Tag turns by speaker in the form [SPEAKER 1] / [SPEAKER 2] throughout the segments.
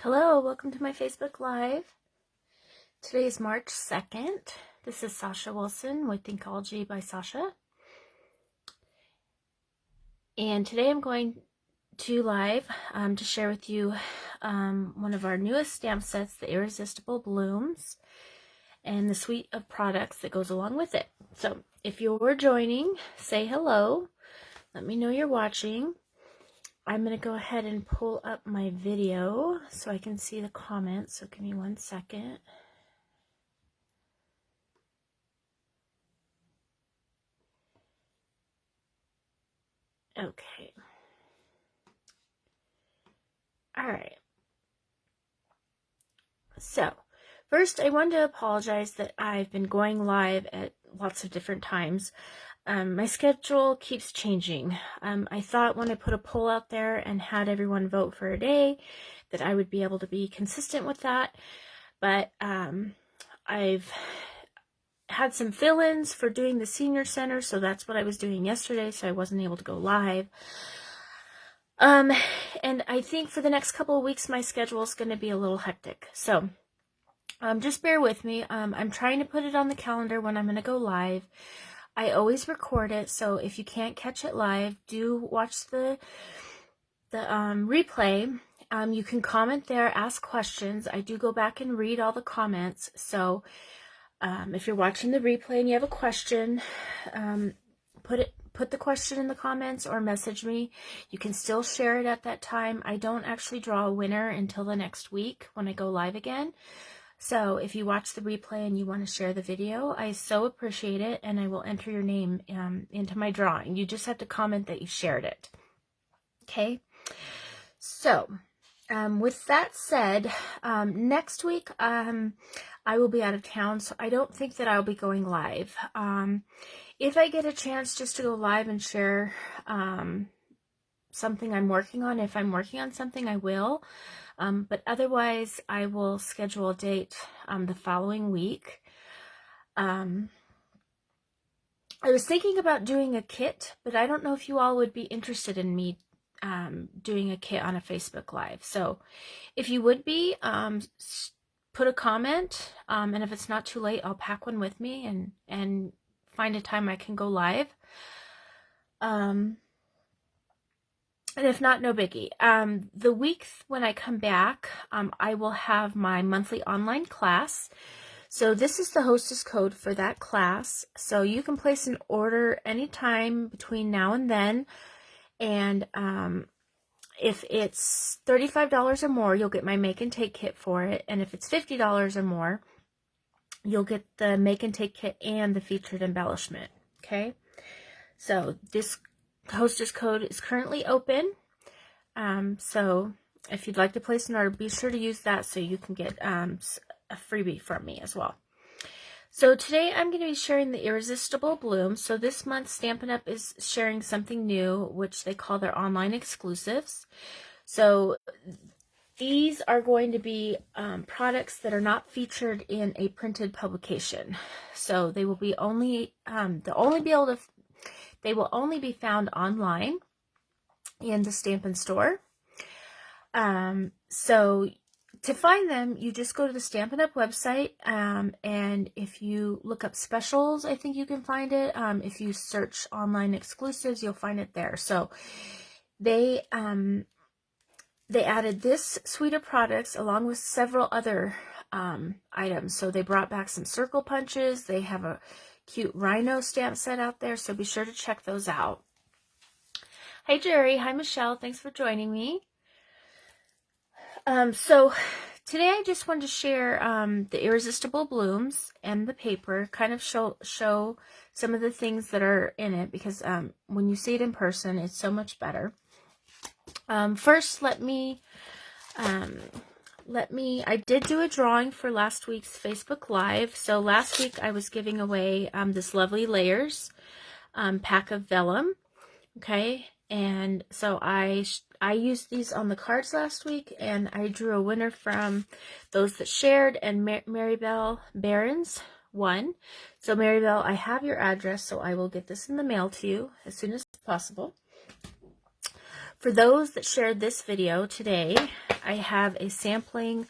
[SPEAKER 1] Hello, welcome to my Facebook Live. Today is March 2nd. This is Sasha Wilson with Ink-ology by Sasha. And today I'm going to live to share with you one of our newest stamp sets, the Irresistible Blooms, and the suite of products that goes along with it. So if you're joining, say hello. Let me know you're watching. I'm going to go ahead and pull up my video so I can see the comments. So give me 1 second. Okay. All right. So first, I wanted to apologize that I've been going live at lots of different times. My schedule keeps changing. I thought when I put a poll out there and had everyone vote for a day that I would be able to be consistent with that. But I've had some fill-ins for doing the senior center, so that's what I was doing yesterday, so I wasn't able to go live. And I think for the next couple of weeks, my schedule is going to be a little hectic. So just bear with me. I'm trying to put it on the calendar when I'm going to go live. I always record it, so if you can't catch it live, do watch the replay. You can comment there, ask questions. I do go back and read all the comments. So if you're watching the replay and you have a question, put the question in the comments or message me. You can still share it at that time. I don't actually draw a winner until the next week when I go live again. So if you watch the replay and you want to share the video, I so appreciate it, and I will enter your name into my drawing. You just have to comment that you shared it. Okay? So with that said, next week I will be out of town, so I don't think that I'll be going live. If I get a chance just to go live and share something I'm working on, if I'm working on something, I will. But otherwise, I will schedule a date the following week. I was thinking about doing a kit, but I don't know if you all would be interested in me doing a kit on a Facebook Live. So if you would be, put a comment, and if it's not too late, I'll pack one with me and find a time I can go live. And if not, no biggie. The week when I come back, I will have my monthly online class. So this is the hostess code for that class. So you can place an order anytime between now and then. And if it's $35 or more, you'll get my make and take kit for it. And if it's $50 or more, you'll get the make and take kit and the featured embellishment. Okay? So this hostess code is currently open, so if you'd like to place an order, be sure to use that so you can get a freebie from me as well. So today I'm going to be sharing the Irresistible Blooms. So this month Stampin' Up! Is sharing something new, which they call their online exclusives. So these are going to be products that are not featured in a printed publication. So they will be they will only be found online in the Stampin' Store. So to find them, you just go to the Stampin' Up! Website, and if you look up specials, I think you can find it. If you search online exclusives, you'll find it there. So they added this suite of products along with several other items. So they brought back some circle punches. They have a cute rhino stamp set out there, so be sure to check those out. Hi Jerry, hi Michelle, thanks for joining me. So today I just wanted to share the Irresistible Blooms and the paper, kind of show some of the things that are in it, because when you see it in person, it's so much better. First, I did do a drawing for last week's Facebook Live. So last week I was giving away this lovely layers pack of vellum. Okay, and so I used these on the cards last week, and I drew a winner from those that shared, and Maribel Barons won. So Maribel, I have your address, so I will get this in the mail to you as soon as possible. For those that shared this video today, I have a sampling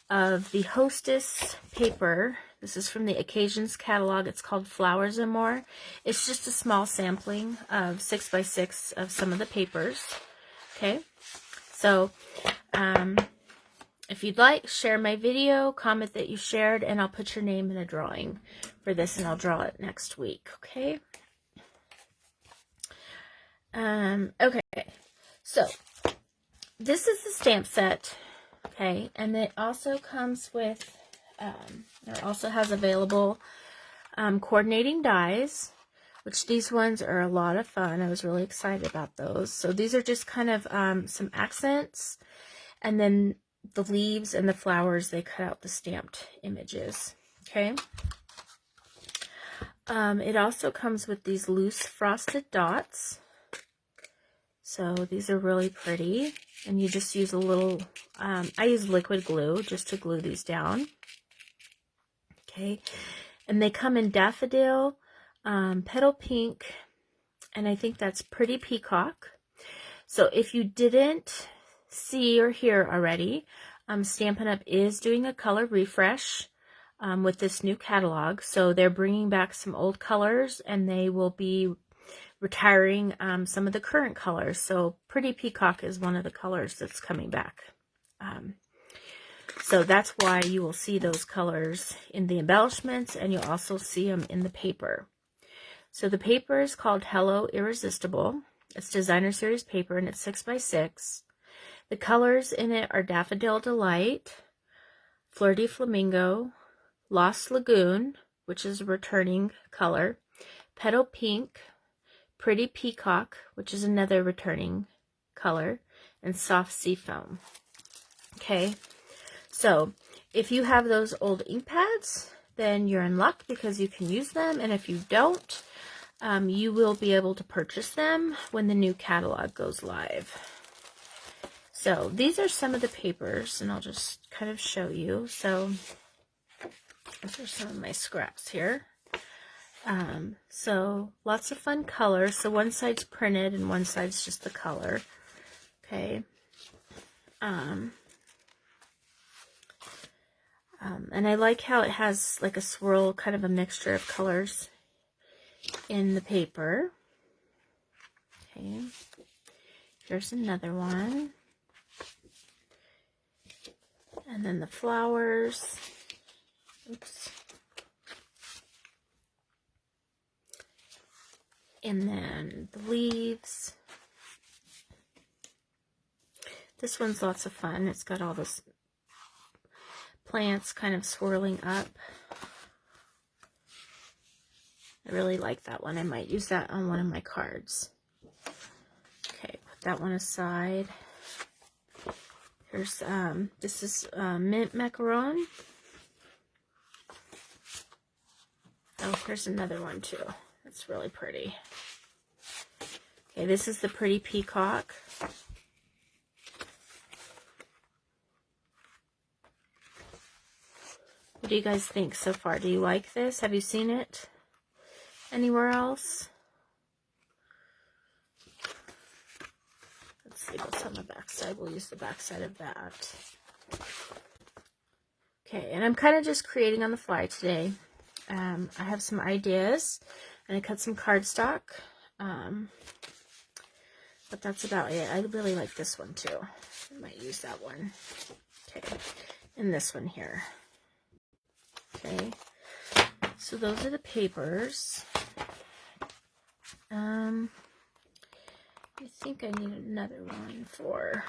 [SPEAKER 1] of the Hostess paper. This is from the Occasions catalog. It's called Flowers and More. It's just a small sampling of 6x6 of some of the papers. Okay, so if you'd like, share my video, comment that you shared, and I'll put your name in a drawing for this, and I'll draw it next week. Okay. Okay. So this is the stamp set. Okay, and it also comes with, it also has available coordinating dies, which these ones are a lot of fun. I was really excited about those. So these are just kind of some accents, and then the leaves and the flowers, they cut out the stamped images. Okay. It also comes with these loose frosted dots. So these are really pretty, and you just use a little, I use liquid glue just to glue these down. Okay, and they come in daffodil, petal pink, and I think that's Pretty Peacock. So if you didn't see or hear already, Stampin' Up! Is doing a color refresh with this new catalog. So they're bringing back some old colors, and they will be retiring some of the current colors. So Pretty Peacock is one of the colors that's coming back. So that's why you will see those colors in the embellishments, and you'll also see them in the paper. So the paper is called Hello Irresistible. It's designer series paper, and it's 6x6. The colors in it are Daffodil Delight, Fleur de Flamingo, Lost Lagoon, which is a returning color, Petal Pink, Pretty Peacock, which is another returning color, and Soft Sea Foam. Okay, so if you have those old ink pads, then you're in luck because you can use them, and if you don't, you will be able to purchase them when the new catalog goes live. So these are some of the papers, and I'll just kind of show you. So these are some of my scraps here. So lots of fun colors. So one side's printed and one side's just the color. Okay. And I like how it has like a swirl, kind of a mixture of colors in the paper. Okay. Here's another one. And then the flowers. Oops. And then the leaves. This one's lots of fun. It's got all those plants kind of swirling up. I really like that one. I might use that on one of my cards. Okay, put that one aside. Here's, this is mint macaron. Oh, here's another one too. It's really pretty. Okay, this is the Pretty Peacock. What do you guys think so far? Do you like this? Have you seen it anywhere else? Let's see what's on the back side. We'll use the back side of that. Okay, and I'm kind of just creating on the fly today. I have some ideas, and I cut some cardstock, but that's about it. I really like this one too. I might use that one. Okay, and this one here. Okay, so those are the papers. I think I need another one for,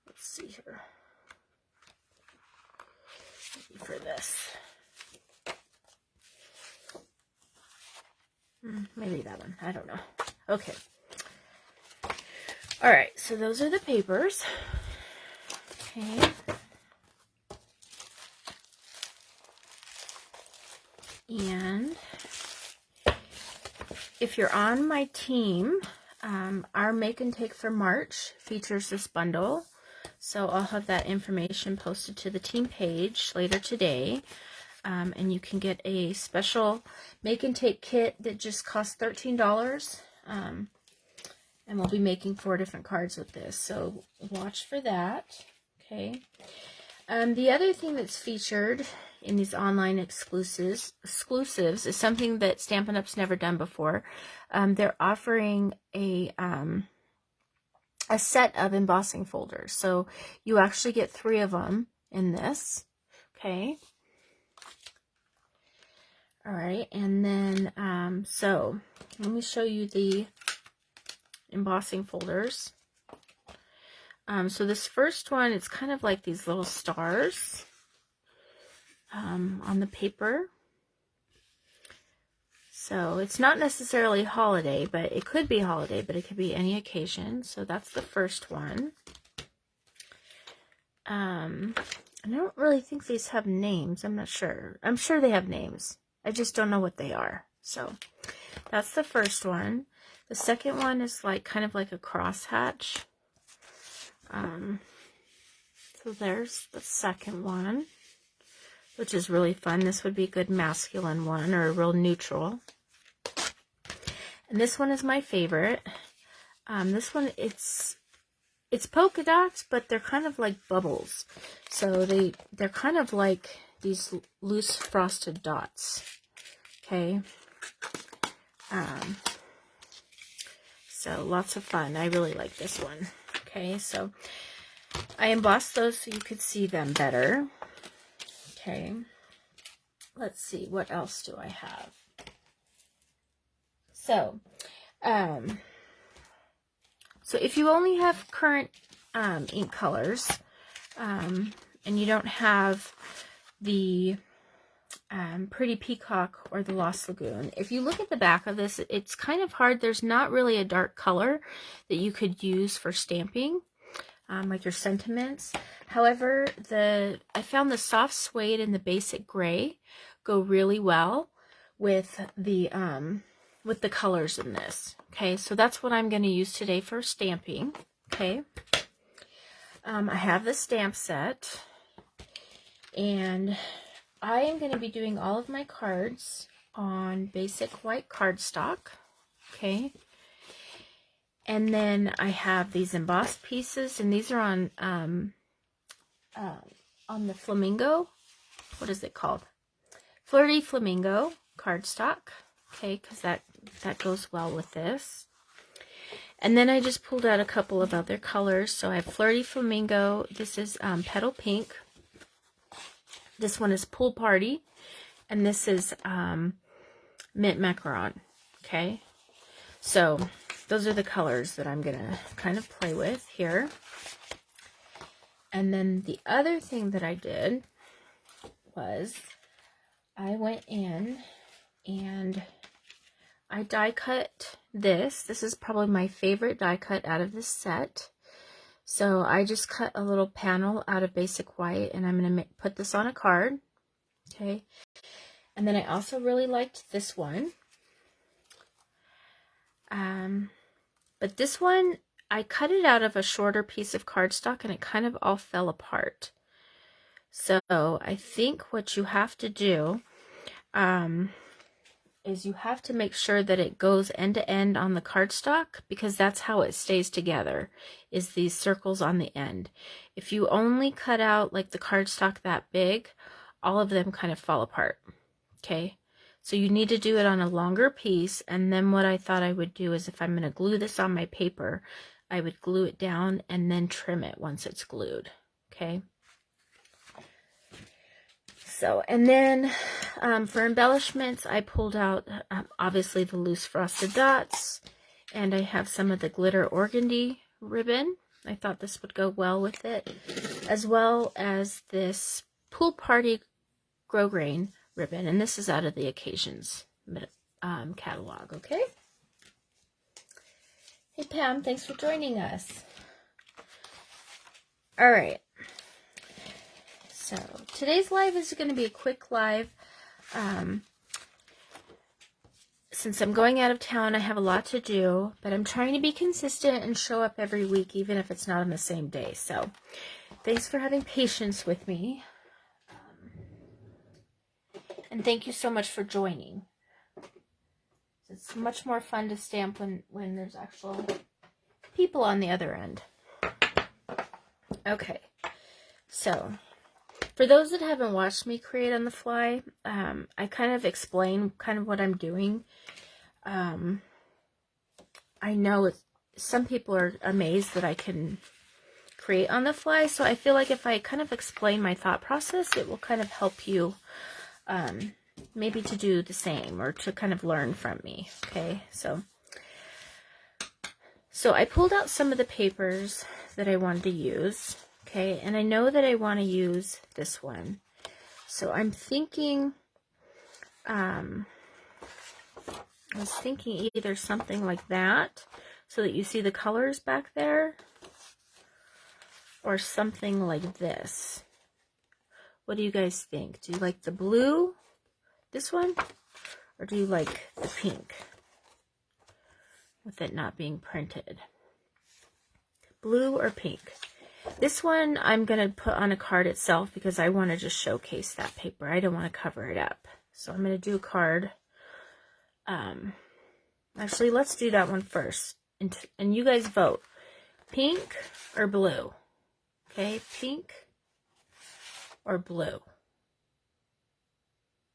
[SPEAKER 1] let's see here, maybe for this. Maybe that one, I don't know. Okay. All right, so those are the papers. Okay. And if you're on my team, our Make and Take for March features this bundle. So I'll have that information posted to the team page later today. And you can get a special Make and Take kit that just costs $13. And we'll be making 4 different cards with this, so watch for that. Okay. The other thing that's featured in these online exclusives is something that Stampin' Up's never done before. They're offering a set of embossing folders. So you actually get 3 of them in this. Okay. All right. And then, so let me show you the embossing folders. So this first one, it's kind of like these little stars on the paper. So it's not necessarily holiday, but it could be holiday, but it could be any occasion. So that's the first one. I don't really think these have names. I'm not sure. I'm sure they have names. I just don't know what they are. So that's the first one. The second one is like kind of like a crosshatch. So there's the second one, which is really fun. This would be a good masculine one or a real neutral. And this one is my favorite. This one, it's polka dots, but they're kind of like bubbles. So they're kind of like these loose frosted dots. Okay. So lots of fun. I really like this one. Okay, so I embossed those so you could see them better. Okay. Let's see, what else do I have? So, so if you only have current ink colors, and you don't have the Pretty Peacock or the Lost Lagoon, if you look at the back of this, it's kind of hard. There's not really a dark color that you could use for stamping, like your sentiments. However, I found the soft suede and the basic gray go really well with the colors in this. Okay, so that's what I'm going to use today for stamping. Okay, I have the stamp set, and I am going to be doing all of my cards on basic white cardstock. Okay, and then I have these embossed pieces, and these are on the flamingo. What is it called? Flirty Flamingo cardstock. Okay, because that goes well with this. And then I just pulled out a couple of other colors. So I have Flirty Flamingo. This is Petal Pink. This one is Pool Party. And this is Mint Macaron. Okay, so those are the colors that I'm going to kind of play with here. And then the other thing that I did was I went in and I die cut this. This is probably my favorite die cut out of this set. So I just cut a little panel out of basic white, and I'm going to put this on a card. Okay. And then I also really liked this one. But this one, I cut it out of a shorter piece of cardstock, and it kind of all fell apart. So I think what you have to do is you have to make sure that it goes end to end on the cardstock, because that's how it stays together, is these circles on the end. If you only cut out like the cardstock that big, all of them kind of fall apart. Okay, so you need to do it on a longer piece. And then what I thought I would do is, if I'm going to glue this on my paper, I would glue it down and then trim it once it's glued. Okay. So, and then for embellishments, I pulled out obviously the loose frosted dots, and I have some of the glitter organdy ribbon. I thought this would go well with it, as well as this Pool Party grosgrain ribbon, and this is out of the Occasions catalog. Okay. Hey Pam, thanks for joining us. All right. So today's live is going to be a quick live. Since I'm going out of town, I have a lot to do, but I'm trying to be consistent and show up every week, even if it's not on the same day. So thanks for having patience with me. And thank you so much for joining. It's much more fun to stamp when there's actual people on the other end. Okay, so for those that haven't watched me create on the fly, I kind of explain kind of what I'm doing. I know some people are amazed that I can create on the fly, so I feel like if I kind of explain my thought process, it will kind of help you maybe to do the same or to kind of learn from me. Okay, so I pulled out some of the papers that I wanted to use. Okay, and I know that I want to use this one, so I'm thinking I was thinking either something like that so that you see the colors back there, or something like this. What do you guys think? Do you like the blue, this one, or do you like the pink with it not being printed? Blue or pink? This one I'm going to put on a card itself because I want to just showcase that paper. I don't want to cover it up. So I'm going to do a card. Actually, let's do that one first. And you guys vote. Pink or blue? Okay, pink or blue?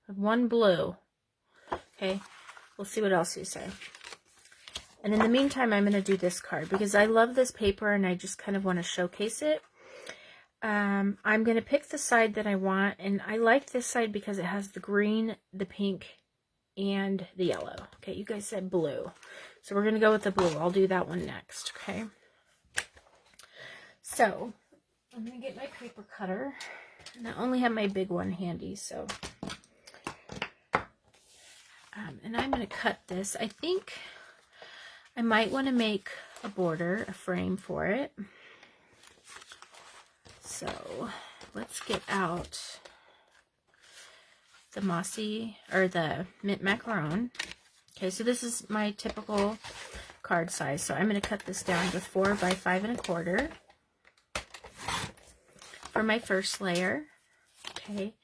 [SPEAKER 1] One blue. Okay, we'll see what else you say. And in the meantime, I'm going to do this card because I love this paper and I just kind of want to showcase it. I'm going to pick the side that I want, and I like this side because it has the green, the pink, and the yellow. Okay, you guys said blue. So we're going to go with the blue. I'll do that one next, okay? So, I'm going to get my paper cutter. And I only have my big one handy, so... and I'm going to cut this. I think I might want to make a border, a frame for it. So let's get out the mossy, or the mint macaron. Okay, so this is my typical card size. So I'm going to cut this down to 4 by 5 1/4 for my first layer. Okay,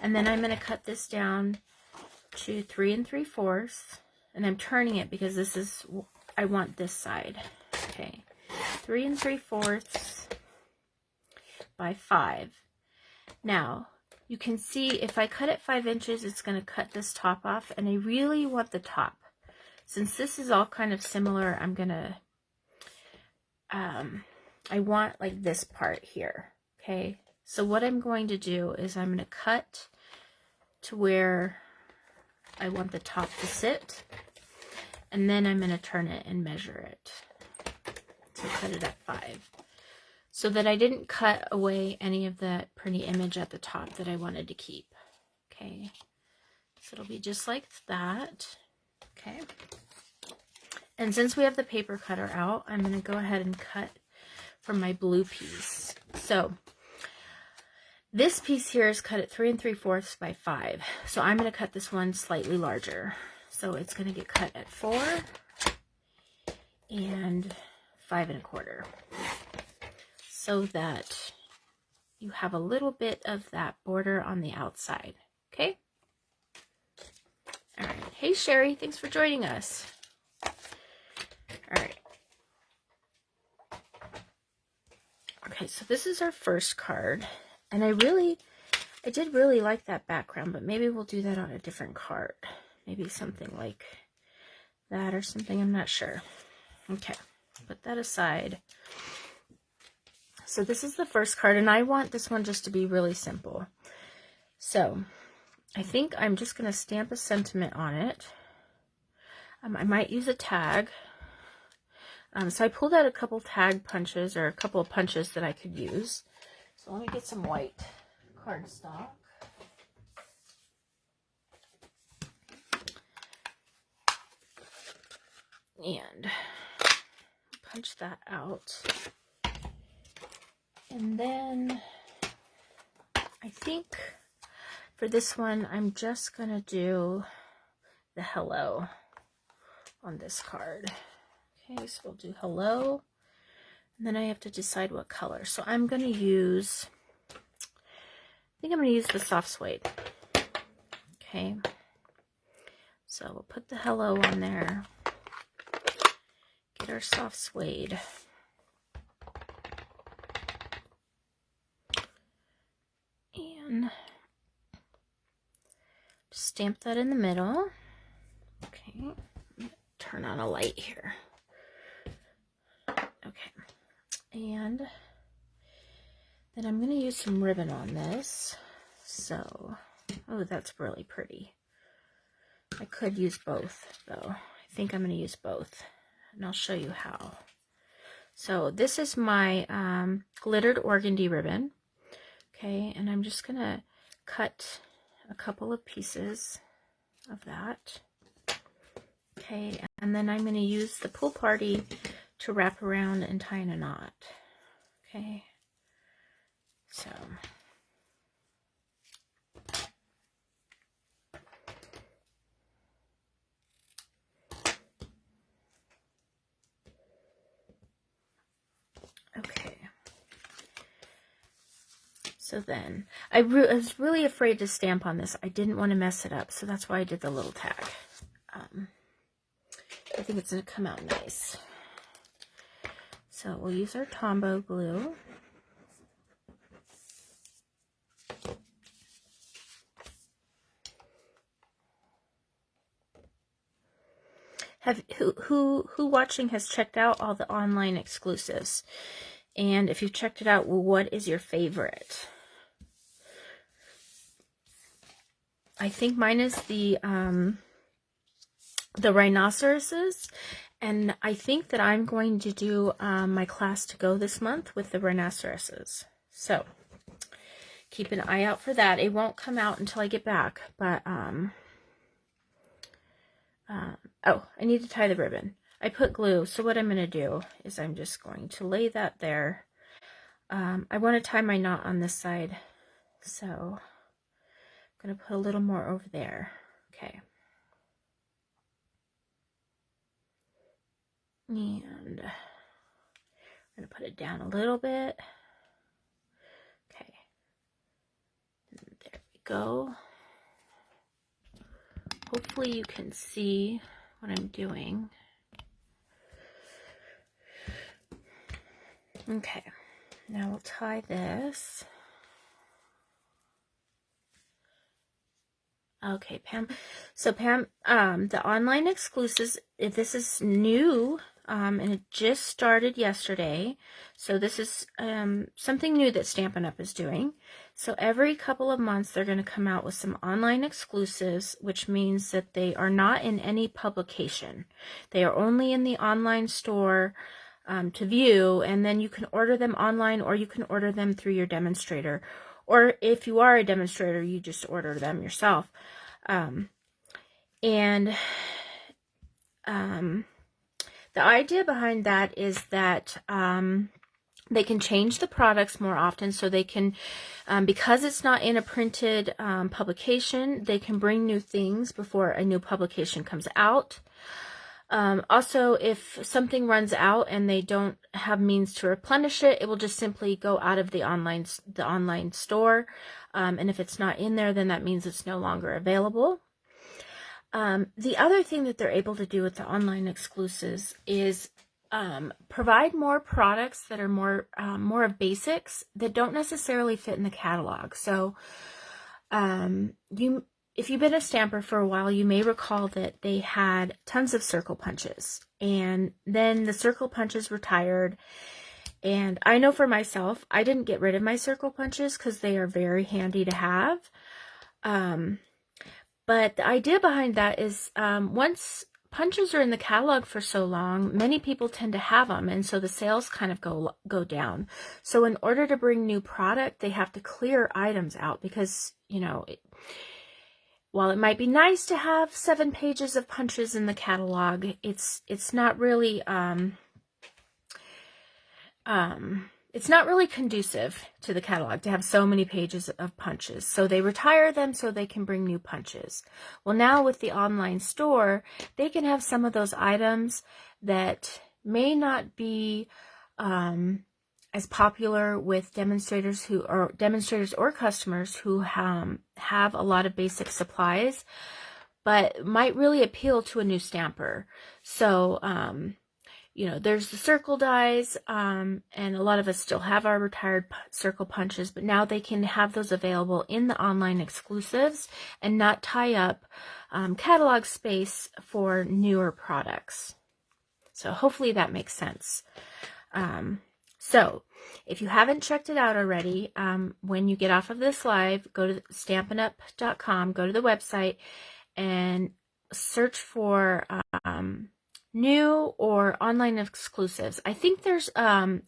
[SPEAKER 1] and then I'm going to cut this down to 3 3/4, and I'm turning it because this is, I want this side. Okay, 3 3/4 by 5. Now you can see if I cut it 5 inches, it's going to cut this top off, and I really want the top. Since this is all kind of similar, I'm going to I want like this part here. Okay, so what I'm going to do is I'm going to cut to where I want the top to sit, and then I'm going to turn it and measure it. So cut it at 5. So that I didn't cut away any of that pretty image at the top that I wanted to keep. Okay, so it'll be just like that. Okay, and since we have the paper cutter out, I'm going to go ahead and cut from my blue piece. So this piece here is cut at 3 3/4 by 5. So I'm going to cut this one slightly larger. So it's going to get cut at 4 and 5 1/4. So that you have a little bit of that border on the outside. Okay? All right. Hey, Sherry. Thanks for joining us. All right. Okay, so this is our first card. And I did really like that background, but maybe we'll do that on a different card. Maybe something like that or something. I'm not sure. Okay. Put that aside. So this is the first card, and I want this one just to be really simple. So I think I'm just going to stamp a sentiment on it. I might use a tag. So I pulled out a couple tag punches, or a couple of punches that I could use. So let me get some white cardstock. And punch that out. And then I think for this one, I'm just going to do the hello on this card. Okay, so we'll do hello. And then I have to decide what color. So I'm going to use, I think I'm going to use the soft suede. Okay. So we'll put the hello on there. Get our soft suede. stamp that in the middle. Okay, turn on a light here. Okay, and then I'm going to use some ribbon on this. So, oh, that's really pretty. I could use both, though. I think I'm going to use both, and I'll show you how. So this is my glittered organdy ribbon. Okay, and I'm just going to cut a couple of pieces of that. Okay, and then I'm going to use the Pool Party to wrap around and tie in a knot. Okay, so okay. So then, I was really afraid to stamp on this. I didn't want to mess it up, so that's why I did the little tag. I think it's going to come out nice. So we'll use our Tombow glue. Who watching has checked out all the online exclusives? And if you've checked it out, well, what is your favorite? I think mine is the rhinoceroses, and I think that I'm going to do my class to go this month with the rhinoceroses. So keep an eye out for that. It won't come out until I get back, but oh, I need to tie the ribbon. I put glue, so what I'm going to do is I'm just going to lay that there. I want to tie my knot on this side, so I'm going to put a little more over there. Okay. And I'm going to put it down a little bit. Okay. And there we go. Hopefully you can see what I'm doing. Okay. Now we'll tie this. Okay, Pam. So Pam, the online exclusives, if this is new, and it just started yesterday. So this is something new that Stampin' Up! Is doing. So every couple of months, they're going to come out with some online exclusives, which means that they are not in any publication. They are only in the online store to view, and then you can order them online, or you can order them through your demonstrator. Or if you are a demonstrator, you just order them yourself. The idea behind that is that they can change the products more often, so they can, because it's not in a printed publication, they can bring new things before a new publication comes out. Also, if something runs out and they don't have means to replenish it, it will just simply go out of the online store. And if it's not in there, then that means it's no longer available. The other thing that they're able to do with the online exclusives is provide more products that are more of basics that don't necessarily fit in the catalog. So if you've been a stamper for a while, you may recall that they had tons of circle punches, and then the circle punches retired. And I know for myself, I didn't get rid of my circle punches because they are very handy to have. But the idea behind that is once punches are in the catalog for so long, many people tend to have them, and so the sales kind of go down. So in order to bring new product, they have to clear items out because, you know, while it might be nice to have 7 pages of punches in the catalog, it's not really it's not really conducive to the catalog to have so many pages of punches. So they retire them so they can bring new punches. Well, now with the online store, they can have some of those items that may not be as popular with demonstrators or customers who have a lot of basic supplies, but might really appeal to a new stamper. So you know, there's the circle dies, and a lot of us still have our retired circle punches, but now they can have those available in the online exclusives and not tie up catalog space for newer products. So hopefully that makes sense. So if you haven't checked it out already, when you get off of this live, go to stampinup.com, go to the website and search for new or online exclusives. I think there's an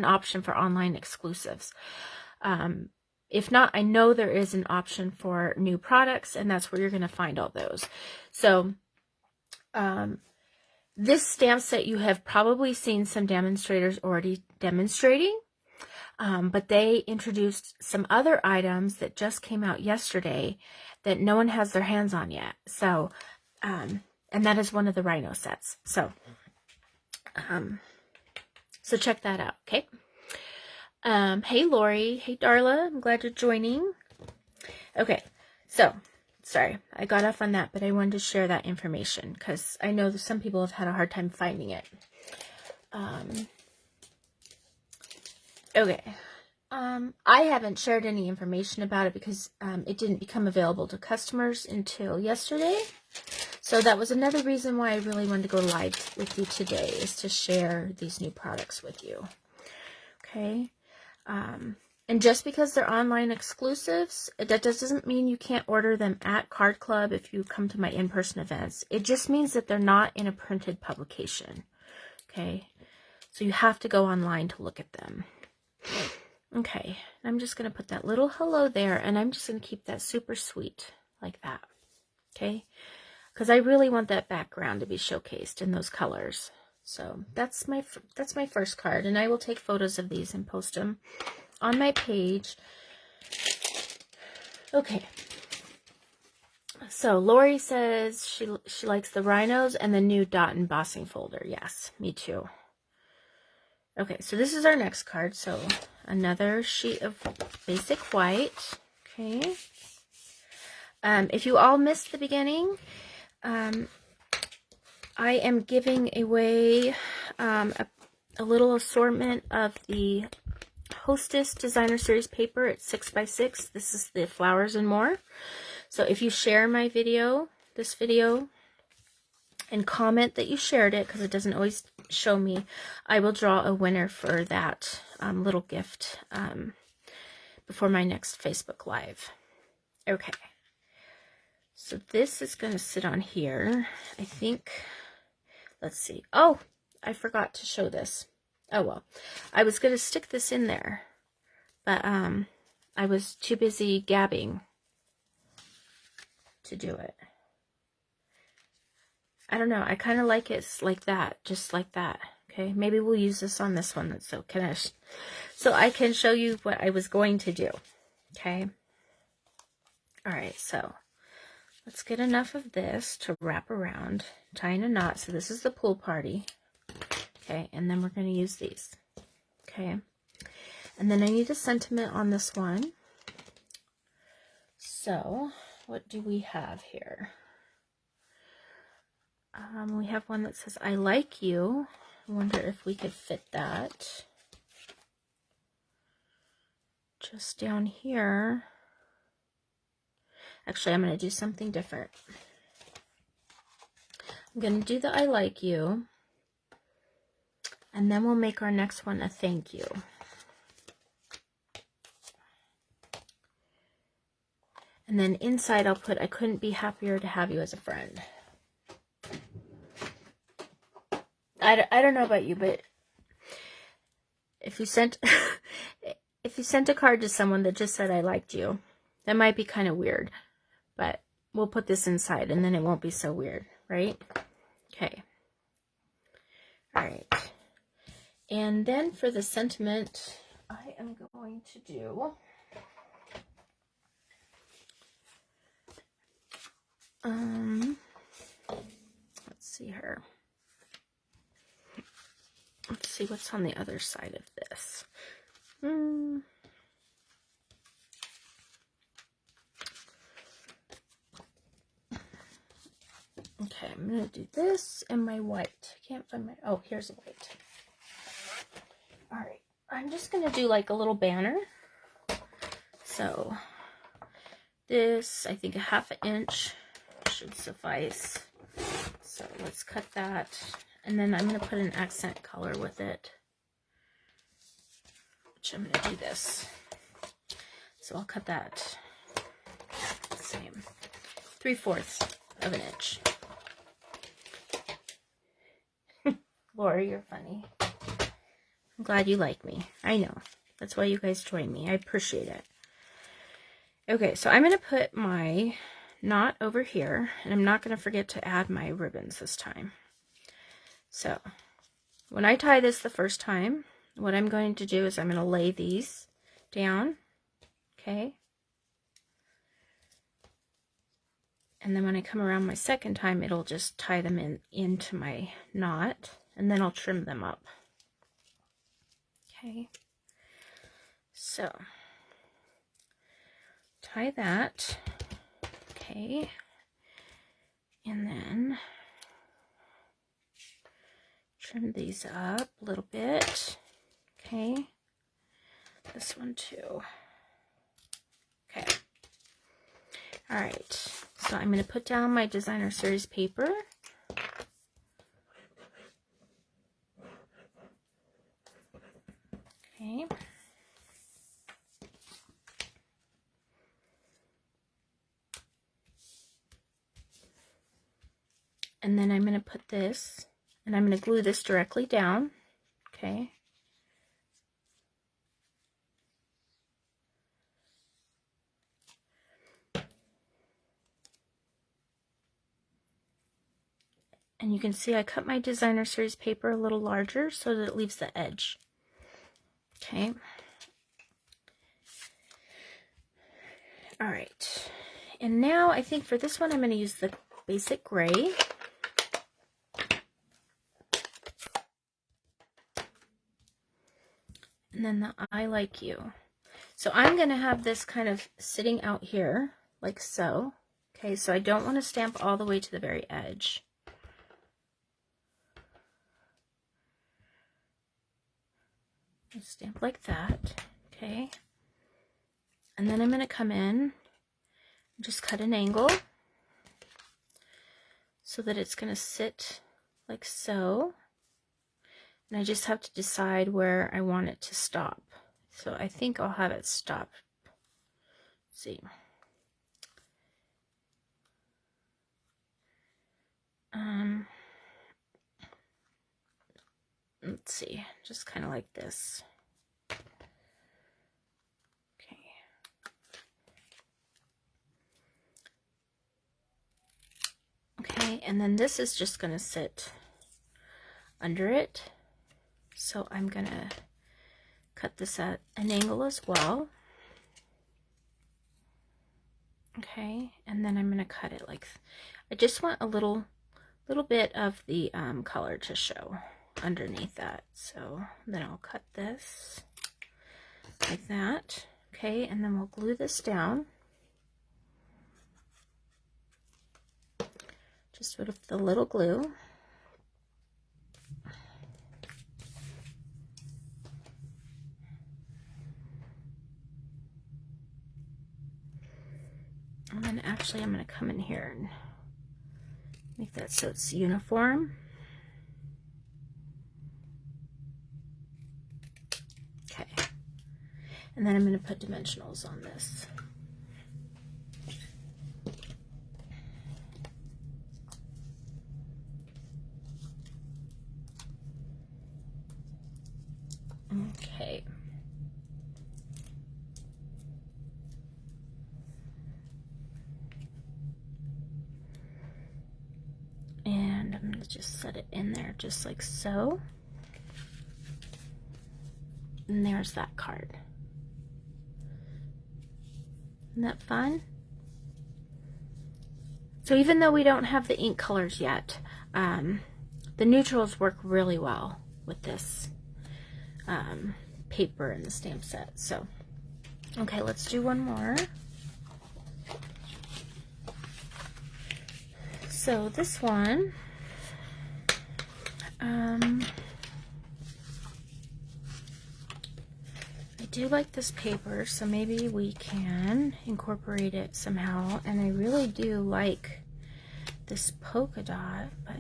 [SPEAKER 1] option for online exclusives. If not, I know there is an option for new products, and that's where you're going to find all those. So this stamp set you have probably seen some demonstrators already demonstrating, but they introduced some other items that just came out yesterday that no one has their hands on yet. So, and that is one of the rhino sets. So, so check that out, okay? Hey, Lori. Hey, Darla. I'm glad you're joining. Okay, so, sorry, I got off on that, but I wanted to share that information because I know that some people have had a hard time finding it. Okay. I haven't shared any information about it because it didn't become available to customers until yesterday. So that was another reason why I really wanted to go live with you today, is to share these new products with you. Okay. And just because they're online exclusives, that doesn't mean you can't order them at Card Club if you come to my in-person events. It just means that they're not in a printed publication. Okay. So you have to go online to look at them. Okay. I'm just going to put that little hello there, and I'm just going to keep that super sweet like that. Okay. Because I really want that background to be showcased in those colors. So that's my first card, and I will take photos of these and post them on my page. Okay. So Lori says she likes the rhinos and the new dot embossing folder. Yes, me too. Okay, so this is our next card. So another sheet of basic white. Okay. If you all missed the beginning, I am giving away a little assortment of the Hostess Designer Series paper. It's 6x6. This is the Flowers and More. So if you share my video, this video, and comment that you shared it, because it doesn't always show me, I will draw a winner for that little gift before my next Facebook Live. Okay. So this is going to sit on here. I think, let's see. Oh, I forgot to show this. Oh, well. I was going to stick this in there, but I was too busy gabbing to do it. I don't know. I kind of like it like that, just like that. Okay, maybe we'll use this on this one. So I can show you what I was going to do. Okay. All right. So let's get enough of this to wrap around, tying a knot. So this is the pool party. Okay, and then we're going to use these. Okay, and then I need a sentiment on this one. So what do we have here? We have one that says, I like you. I wonder if we could fit that just down here. Actually, I'm going to do something different. I'm going to do the I like you. And then we'll make our next one a thank you. And then inside I'll put, I couldn't be happier to have you as a friend. I don't know about you, but if you sent a card to someone that just said I liked you, that might be kind of weird. But we'll put this inside and then it won't be so weird, right? Okay. All right. And then for the sentiment, I am going to do let's see here. Let's see what's on the other side of this. Okay, I'm going to do this and my white. Can't find my, oh, here's a white. All right, I'm just going to do like a little banner. So this, I think a 1/2 inch should suffice. So let's cut that. And then I'm going to put an accent color with it, which I'm going to do this. So I'll cut that same 3/4 of an inch. Laura, you're funny. I'm glad you like me. I know. That's why you guys join me. I appreciate it. Okay, so I'm going to put my knot over here, and I'm not going to forget to add my ribbons this time. So when I tie this the first time, what I'm going to do is I'm going to lay these down, okay? And then when I come around my second time, it'll just tie them into my knot, and then I'll trim them up. Okay, so tie that, okay, and then trim these up a little bit, okay, this one too, okay. All right, so I'm going to put down my designer series paper. Okay. And then I'm going to put this, and I'm going to glue this directly down, okay. And you can see I cut my designer series paper a little larger so that it leaves the edge. Okay. All right. And now I think for this one I'm going to use the basic gray. And then the I Like You. So I'm going to have this kind of sitting out here like so. Okay, so I don't want to stamp all the way to the very edge. Stamp like that, okay, and then I'm going to come in and just cut an angle so that it's going to sit like so, and I just have to decide where I want it to stop. So I think I'll have it stop. Let's see. Let's see, just kind of like this. Okay. Okay, and then this is just going to sit under it. So I'm going to cut this at an angle as well. Okay, and then I'm going to cut it like, I just want a little bit of the color to show underneath that. So then I'll cut this like that. Okay, and then we'll glue this down just with the little glue. And then actually I'm going to come in here and make that so it's uniform. Okay. And then I'm going to put dimensionals on this. Okay. And I'm going to just set it in there just like so. And there's that card. Isn't that fun? So even though we don't have the ink colors yet, the neutrals work really well with this paper and the stamp set. So, okay, let's do one more. So this one, I do like this paper, so maybe we can incorporate it somehow. And I really do like this polka dot, but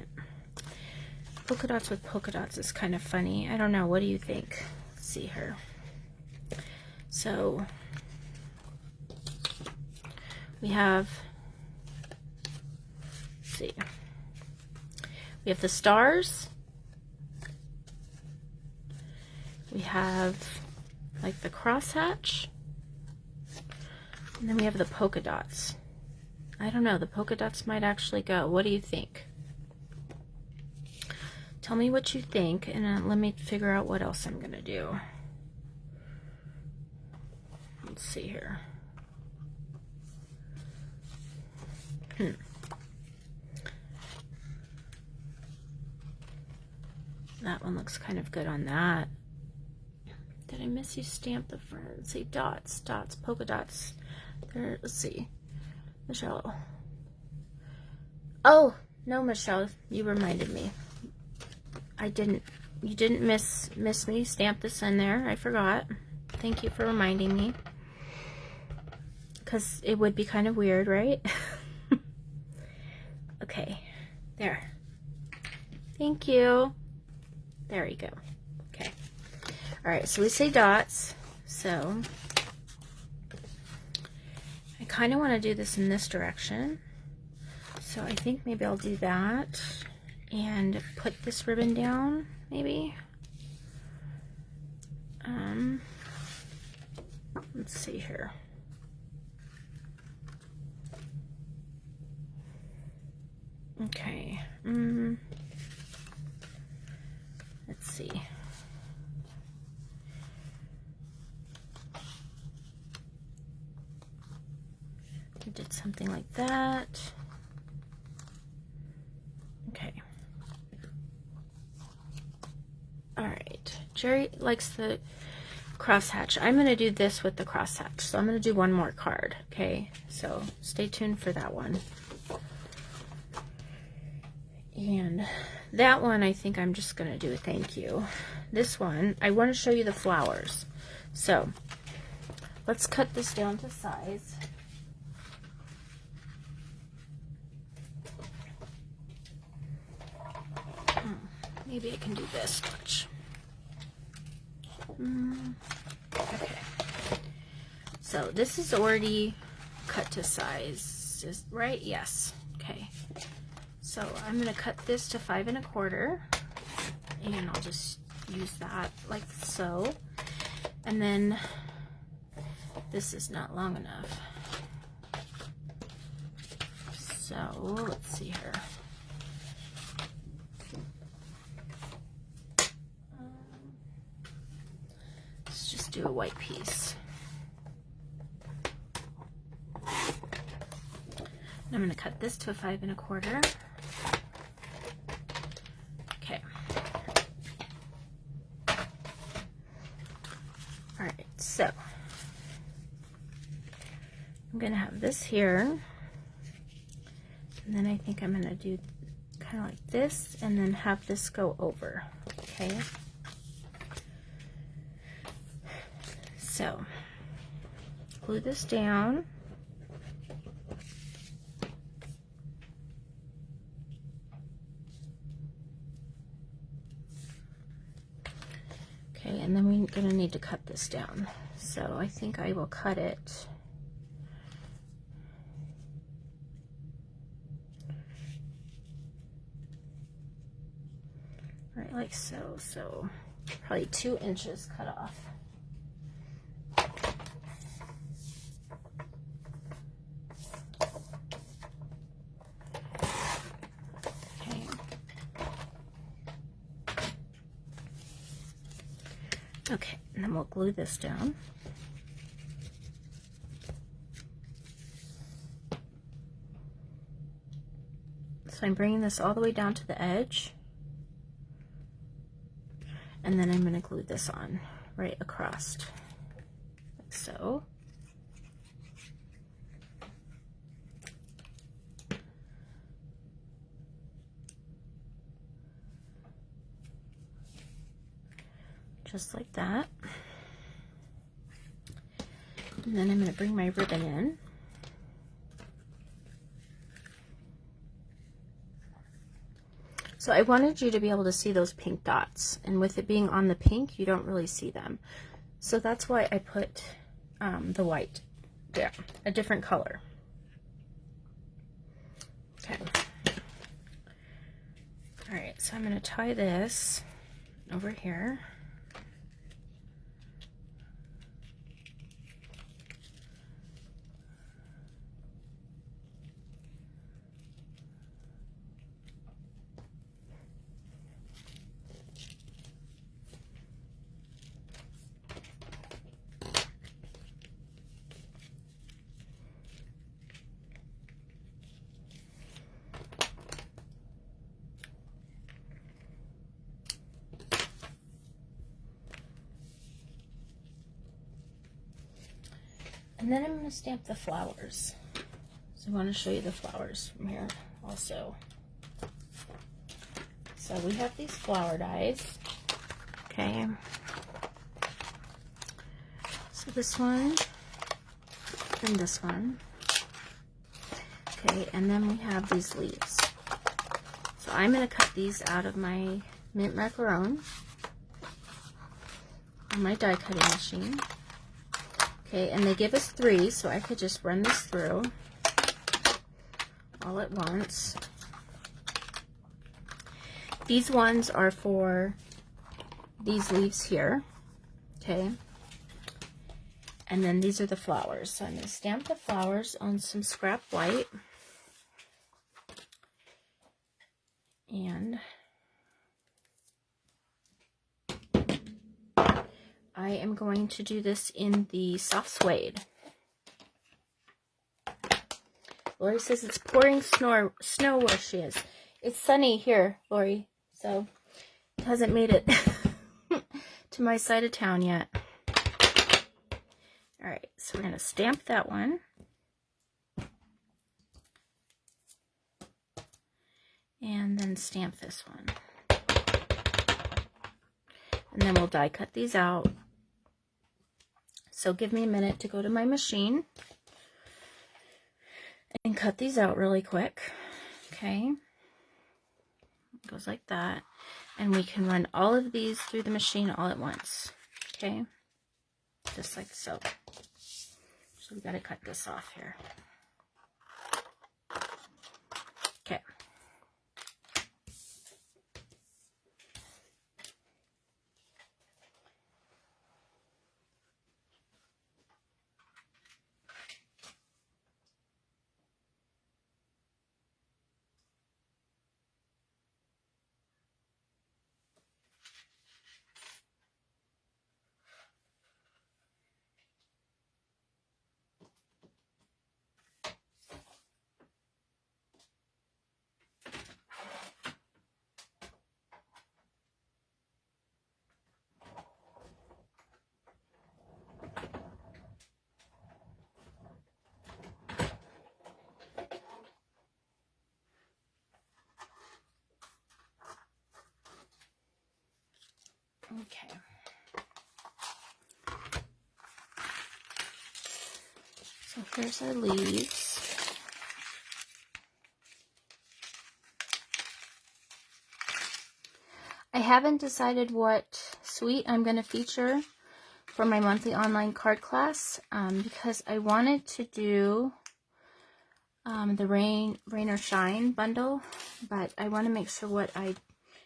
[SPEAKER 1] polka dots with polka dots is kind of funny. I don't know. What do you think? Let's see here. So we have, let's see, we have the stars. We have like the crosshatch, and then we have the polka dots. I don't know, the polka dots might actually go. What do you think? Tell me what you think, and let me figure out what else I'm gonna do. Let's see here. That one looks kind of good on that. Did I miss you stamp the front? Let's see, dots, dots, polka dots. There, let's see. Michelle. Oh, no, Michelle, you reminded me. You didn't miss me stamp this in there. I forgot. Thank you for reminding me. Because it would be kind of weird, right? Okay, there. Thank you. There you go. Okay. All right, so we say dots. So I kind of want to do this in this direction. So I think maybe I'll do that and put this ribbon down, maybe. Let's see here. Okay. Let's see. We did something like that. Okay. All right. Jerry likes the crosshatch. I'm going to do this with the crosshatch. So I'm going to do one more card. Okay. So stay tuned for that one. And that one, I think I'm just going to do a thank you. This one, I want to show you the flowers. So let's cut this down to size. Maybe I can do this much. Okay. So this is already cut to size, right? Yes. Okay. So I'm going to cut this to 5 1/4, and I'll just use that like so. And then this is not long enough. So let's see here. Let's just do a white piece. And I'm going to cut this to a 5 1/4. Okay. All right, so I'm going to have this here, and then I think I'm going to do kind of like this, and then have this go over. Okay. So glue this down. Okay, and then we're going to need to cut this down. So I think I will cut it right like so. So probably 2 inches cut off. Okay, and then we'll glue this down. So I'm bringing this all the way down to the edge, and then I'm going to glue this on right across, like so. just like that. And then I'm going to bring my ribbon in. So I wanted you to be able to see those pink dots, and with it being on the pink, you don't really see them. So that's why I put the white there, a different color. Okay. All right, so I'm going to tie this over here. And then I'm going to stamp the flowers. So I want to show you the flowers from here also. So we have these flower dies. Okay. So this one and this one. Okay, and then we have these leaves. So I'm going to cut these out of my mint macaron on my die cutting machine. Okay, and they give us 3, so I could just run this through all at once. These ones are for these leaves here, okay? And then these are the flowers. So I'm going to stamp the flowers on some scrap white. And I am going to do this in the soft suede. Lori says it's pouring snow where she is. It's sunny here, Lori, so it hasn't made it to my side of town yet. All right, so we're going to stamp that one. And then stamp this one. And then we'll die cut these out. So give me a minute to go to my machine and cut these out really quick. Okay. It goes like that. And we can run all of these through the machine all at once. Okay. Just like so. So we got to cut this off here. Okay. Okay. So here's our leaves. I haven't decided what suite I'm going to feature for my monthly online card class because I wanted to do the Rain or Shine bundle, but I want to make sure what I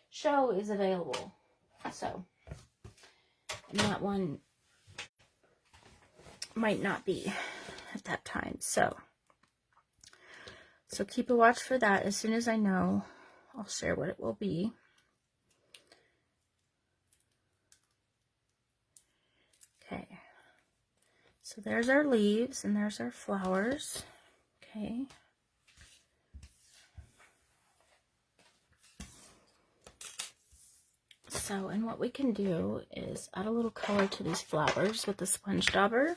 [SPEAKER 1] show is available. So, and that one might not be at that time. So keep a watch for that. As soon as I know, I'll share what it will be. Okay. So there's our leaves and there's our flowers. Okay. So, and what we can do is add a little color to these flowers with the sponge dauber.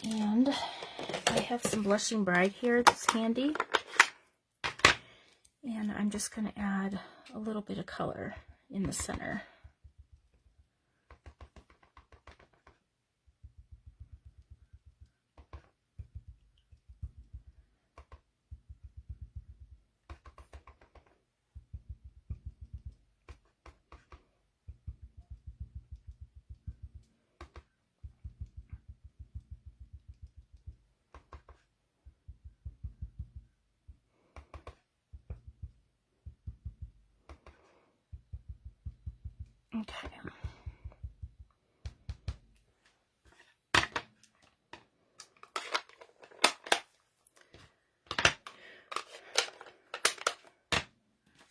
[SPEAKER 1] And I have some Blushing Bride here that's handy. And I'm just going to add a little bit of color in the center Okay.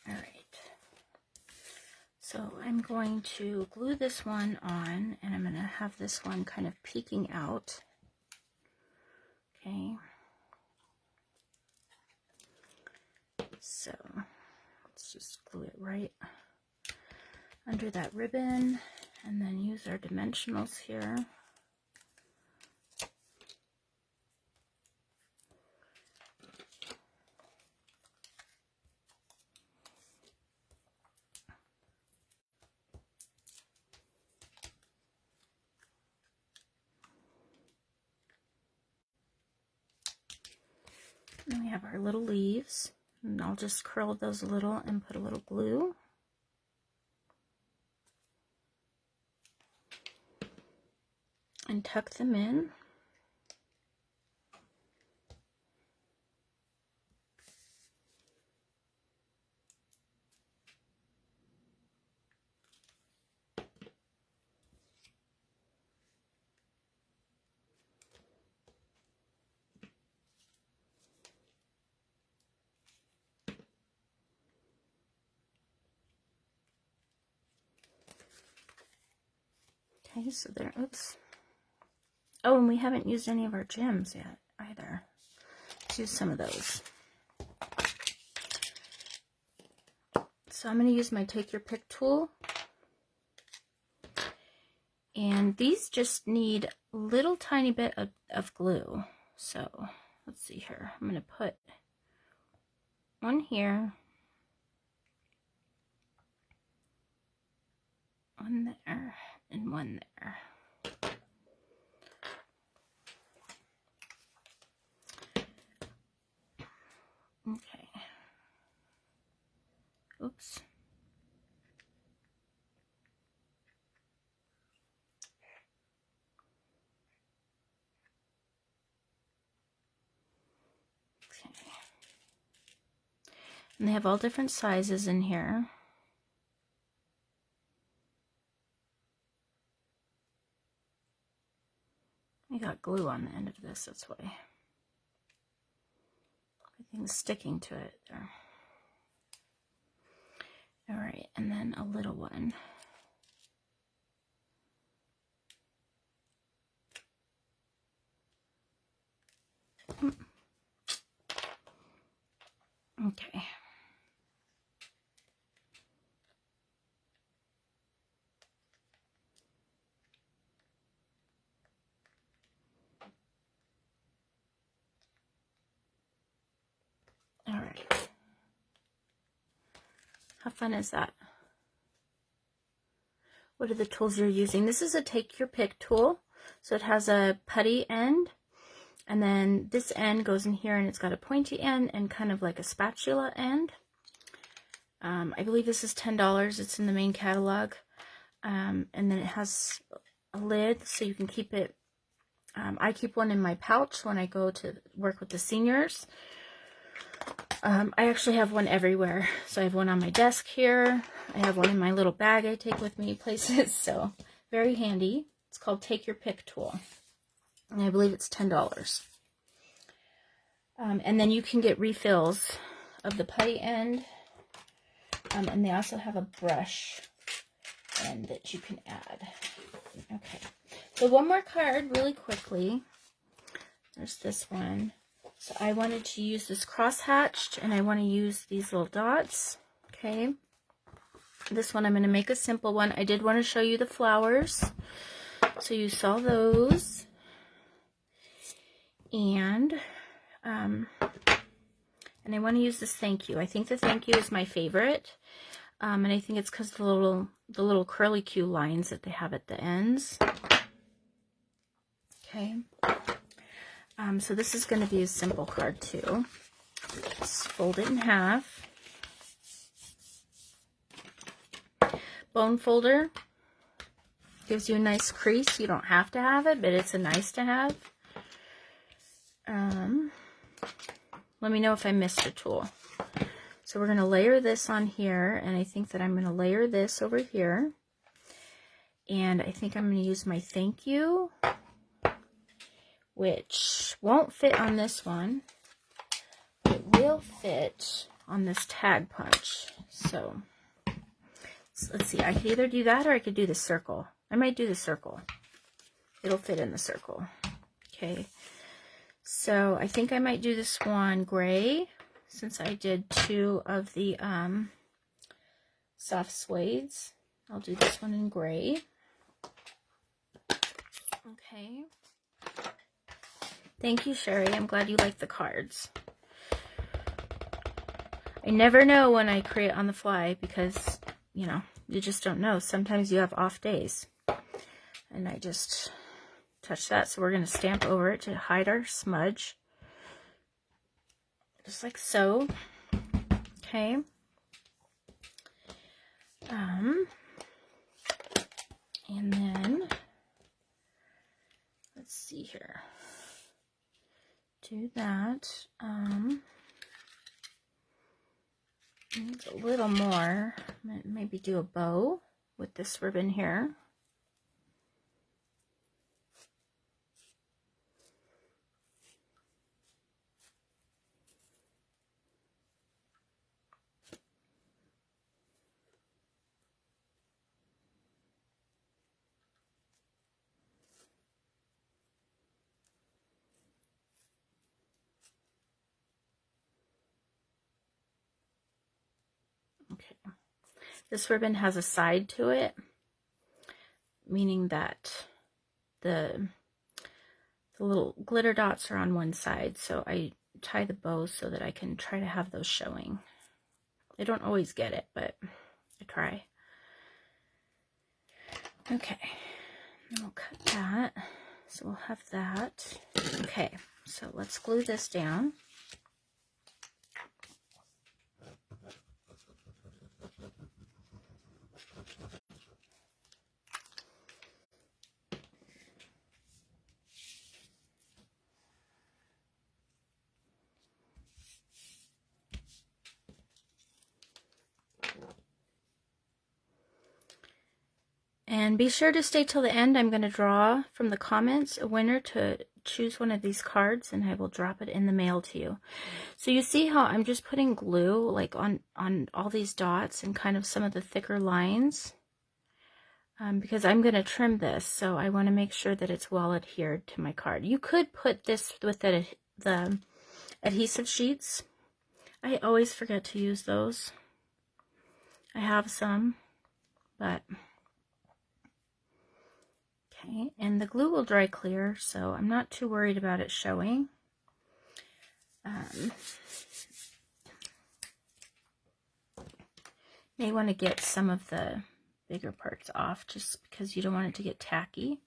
[SPEAKER 1] All right. So I'm going to glue this one on, and I'm going to have this one kind of peeking out. Okay. So let's just glue it right under that ribbon, and then use our dimensionals here. And we have our little leaves, and I'll just curl those a little and put a little glue. And tuck them in. Okay, so there, oops. Oh, and we haven't used any of our gems yet either. Let's use some of those. So I'm going to use my Take Your Pick tool. And these just need a little tiny bit of glue. So let's see here. I'm going to put one here, one there, and one there. Okay. Oops. Okay. And they have all different sizes in here. I got glue on the end of this, that's why everything's sticking to it there. All right, and then a little one. Okay. All right. How fun is that? What are the tools you're using? This is a Take Your Pick tool. So it has a putty end, and then this end goes in here, and it's got a pointy end and kind of like a spatula end. I believe this is $10. It's in the main catalog. And then it has a lid so you can keep it. I keep one in my pouch when I go to work with the seniors. I actually have one everywhere. So I have one on my desk here. I have one in my little bag I take with me places. So very handy. It's called Take Your Pick tool. And I believe it's $10. And then you can get refills of the putty end. And they also have a brush end that you can add. Okay. So one more card really quickly. There's this one. So I wanted to use this cross-hatched, and I want to use these little dots. Okay. This one I'm going to make a simple one. I did want to show you the flowers. So you saw those. And I want to use this thank you. I think the thank you is my favorite. And I think it's because the little curly Q lines that they have at the ends. Okay. So this is going to be a simple card too. Just fold it in half. Bone folder gives you a nice crease. You don't have to have it, but it's a nice to have. Let me know if I missed a tool. So we're going to layer this on here, and I think that I'm going to layer this over here. And I think I'm going to use my thank you, which won't fit on this one, but it will fit on this tag punch. So let's see, I could either do that or I could do the circle. I might do the circle. It'll fit in the circle. Okay, so I think I might do this one gray, since I did 2 of the soft suedes. I'll do this one in gray. Okay. Thank you, Sherry. I'm glad you like the cards. I never know when I create on the fly because, you know, you just don't know. Sometimes you have off days. And I just touch that. So we're going to stamp over it to hide our smudge. Just like so. Okay. And then, let's see here. Do that. Needs a little more. Maybe do a bow with this ribbon here. Okay. This ribbon has a side to it, meaning that the little glitter dots are on one side, so I tie the bows so that I can try to have those showing. I don't always get it, but I try. Okay, then we'll cut that. So we'll have that. Okay, so let's glue this down. And be sure to stay till the end. I'm going to draw from the comments a winner to choose one of these cards, and I will drop it in the mail to you. So you see how I'm just putting glue like on all these dots and kind of some of the thicker lines, because I'm going to trim this, so I want to make sure that it's well adhered to my card. You could put this with the adhesive sheets. I always forget to use those. I have some, but... Okay, and the glue will dry clear, so I'm not too worried about it showing. May want to get some of the bigger parts off just because you don't want it to get tacky.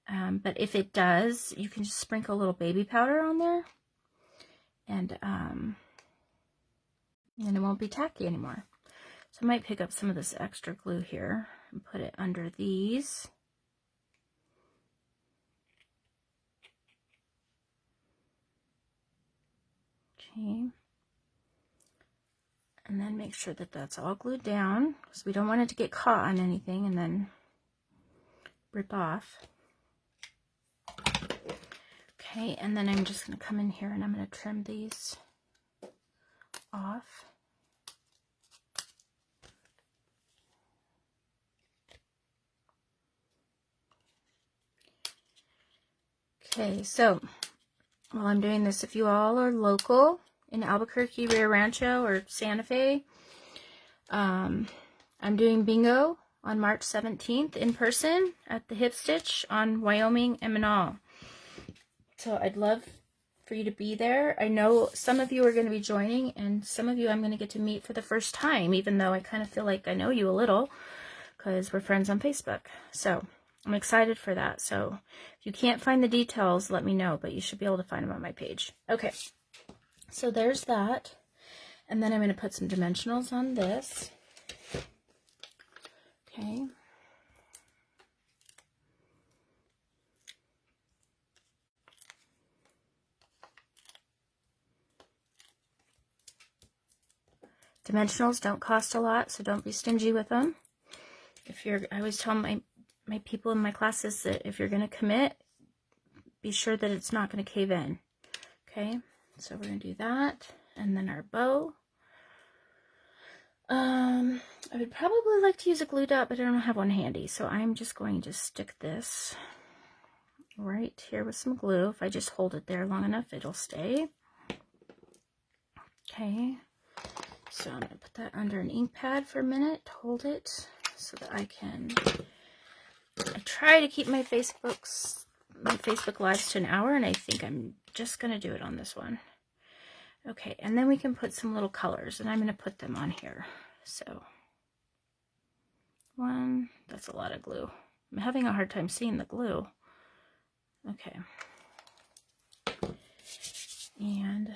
[SPEAKER 1] But if it does, you can just sprinkle a little baby powder on there, and then it won't be tacky anymore. So I might pick up some of this extra glue here and put it under these. Okay, and then make sure that that's all glued down, because we don't want it to get caught on anything and then rip off. Okay, and then I'm just going to come in here and I'm going to trim these off. Okay, so while I'm doing this, if you all are local in Albuquerque, Rio Rancho, or Santa Fe, I'm doing bingo on March 17th in person at the Hip Stitch on Wyoming M&All. So I'd love for you to be there. I know some of you are going to be joining, and some of you I'm going to get to meet for the first time, even though I kind of feel like I know you a little because we're friends on Facebook. So I'm excited for that. So if you can't find the details, let me know, but you should be able to find them on my page. Okay, so there's that. And then I'm going to put some dimensionals on this. Okay. Dimensionals don't cost a lot, so don't be stingy with them. I always tell my my people in my classes that if you're going to commit, be sure that it's not going to cave in. Okay, so we're going to do that. And then our bow. I would probably like to use a glue dot, but I don't have one handy. So I'm just going to stick this right here with some glue. If I just hold it there long enough, it'll stay. Okay, so I'm going to put that under an ink pad for a minute, hold it so that I try to keep my Facebook lives to an hour, and I think I'm just going to do it on this one. Okay, and then we can put some little colors, and I'm going to put them on here. So, one, that's a lot of glue. I'm having a hard time seeing the glue. Okay. And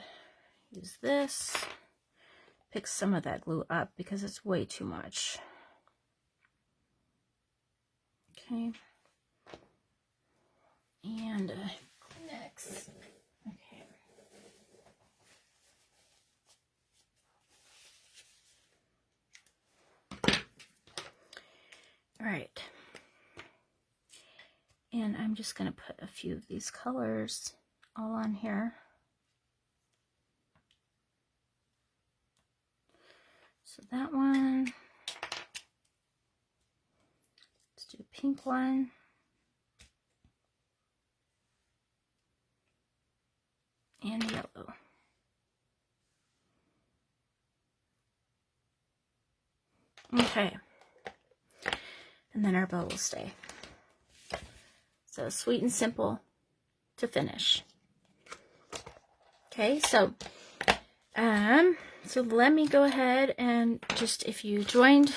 [SPEAKER 1] use this. Pick some of that glue up because it's way too much. Okay. And next. Okay. All right. And I'm just going to put a few of these colors all on here. So that one. Let's do a pink one. And yellow. Okay. And then our bow will stay. So sweet and simple to finish. Okay, so let me go ahead and just, if you joined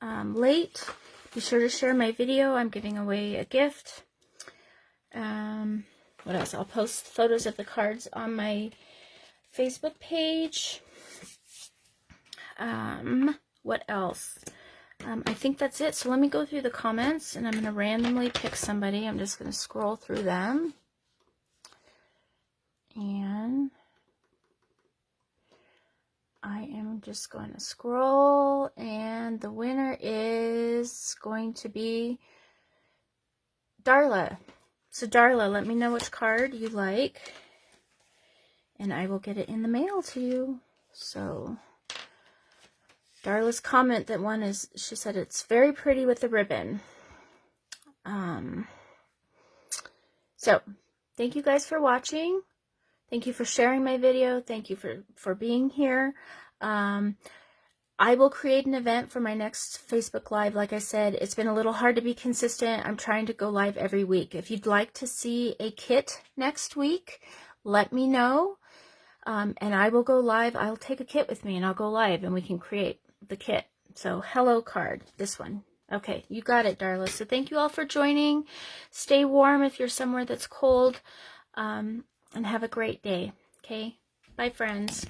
[SPEAKER 1] late, be sure to share my video. I'm giving away a gift. What else? I'll post photos of the cards on my Facebook page. What else? I think that's it. So let me go through the comments, and I'm going to randomly pick somebody. I'm just going to scroll through them. And I am just going to scroll, and the winner is going to be Darla. So Darla, let me know which card you like, and I will get it in the mail to you. So Darla's comment that one is, she said it's very pretty with the ribbon. So thank you guys for watching. Thank you for sharing my video. Thank you for being here. I will create an event for my next Facebook Live. Like I said, it's been a little hard to be consistent. I'm trying to go live every week. If you'd like to see a kit next week, let me know. And I will go live. I'll take a kit with me and I'll go live and we can create the kit. So hello card, this one. Okay, you got it, Darla. So thank you all for joining. Stay warm if you're somewhere that's cold. And have a great day. Okay, bye friends.